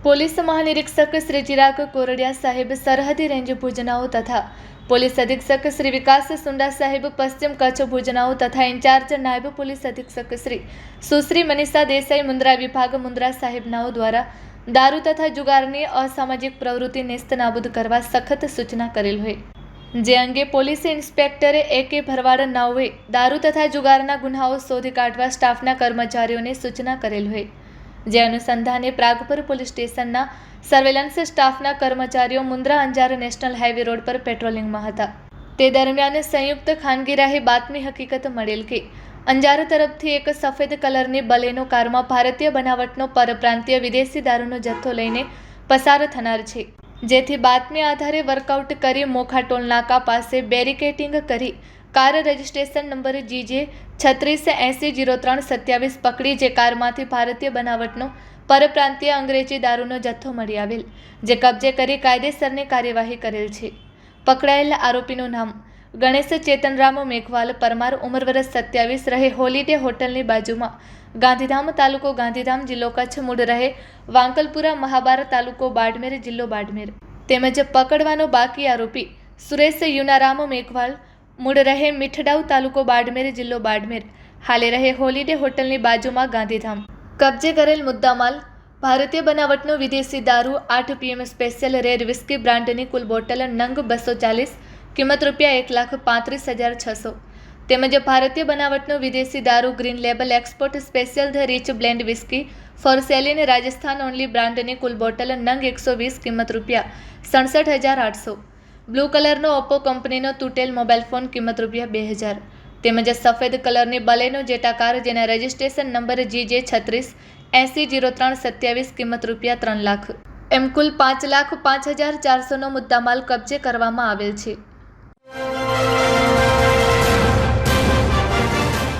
Police મહાનિરીક્ષક Shri Chirag Kordia સાહેબ સરહદી range ભુજનાઓ તથા પોલીસ અધિક્ષક શ્રી વિકાસ સુંડા સાહેબ પશ્ચિમ કચ્છ ભુજનાઓ તથા ઇન્ચાર્જ નાયબ પોલીસ અધિક્ષક શ્રી સુશ્રી મનીષા દેસાઈ મુન્દ્રા વિભાગ મુન્દ્રા સાહેબનાઓ દ્વારા દારૂ તથા જુગારની અસામાજિક પ્રવૃત્તિ નેસ્તનાબૂદ કરવા સખત સૂચના કરેલ હોય, જે અંગે પોલીસ ઇન્સ્પેક્ટરે A.K. ભરવાડ નાઓએ દારૂ તથા જુગારના ગુનાઓ શોધી કાઢવા સ્ટાફના કર્મચારીઓને સૂચના કરેલ હોય, જે અનુસંધાને પ્રાગપર પોલીસ સ્ટેશનના સર્વેલન્સ સ્ટાફના કર્મચારીઓ Mundra Anjar national highway road પર પેટ્રોલિંગમાં હતા. તે દરમિયાન સંયુક્ત ખાનગી રાહે બાતમી હકીકત મળેલ કે અંજાર તરફથી એક સફેદ કલરની બલેનો કારમાં ભારતીય બનાવટનો પરપ્રાંતીય વિદેશી દારૂનો જથ્થો લઈને પસાર થનાર છે, જેથી બાતમી આધારે વર્કઆઉટ કરી મોખા ટોલ નાકા પાસે બેરિકેટિંગ કરી કાર રજિસ્ટ્રેશન નંબર GJ36800327 પકડી જે કારમાંથી ભારતીય બનાવટનો પરપ્રાંતીય અંગ્રેજી દારૂનો જથ્થો મળી આવેલ, જે કબજે કરી કાયદેસરની કાર્યવાહી કરેલ છે. પકડાયેલ આરોપીનું નામ ગણેશ ચેતનરામ મેઘવાલ પરમાર, ઉંમર વર્ષ 27, રહે હોલિડે હોટલની બાજુમાં, ગાંધીધામ, તાલુકો ગાંધીધામ, જિલ્લો કચ્છ, મૂળ રહે વાંકલપુરા, મહાબાર, તાલુકો બાડમેર, જિલ્લો બાડમેર. તેમજ પકડવાનો બાકી આરોપી સુરેશ યુનારામ મેઘવાલ, મૂળ રહે મીઠડાઉ, તાલુકો બાડમેર, જિલ્લો બાડમેર, હાલે રહે હોલિડે હોટલની બાજુમાં, ગાંધીધામ. કબજે કરેલ મુદ્દામાલ ભારતીય બનાવટનો વિદેશી દારૂ 8 PM સ્પેશિયલ રેર વિસ્કી બ્રાન્ડની કુલ બોટલ નંગ 240, કિંમત ₹1,35,600, તેમજ ભારતીય બનાવટનો વિદેશી દારૂ green label export special the rich blend whisky for sale in Rajasthan only બ્રાન્ડની કુલ બોટલ નંગ 120, કિંમત ₹67,800, બ્લુ કલરનો ઓપ્પો કંપનીનો તૂટેલ મોબાઈલ ફોન, કિંમત ₹2,000, તેમજ સફેદ કલરની બલેનો જેટા કાર જેના રજિસ્ટ્રેશન નંબર GJ36800327, કિંમત ₹3 લાખ, એમ કુલ 5,05,400નો મુદ્દામાલ કબજે કરવામાં આવેલ છે.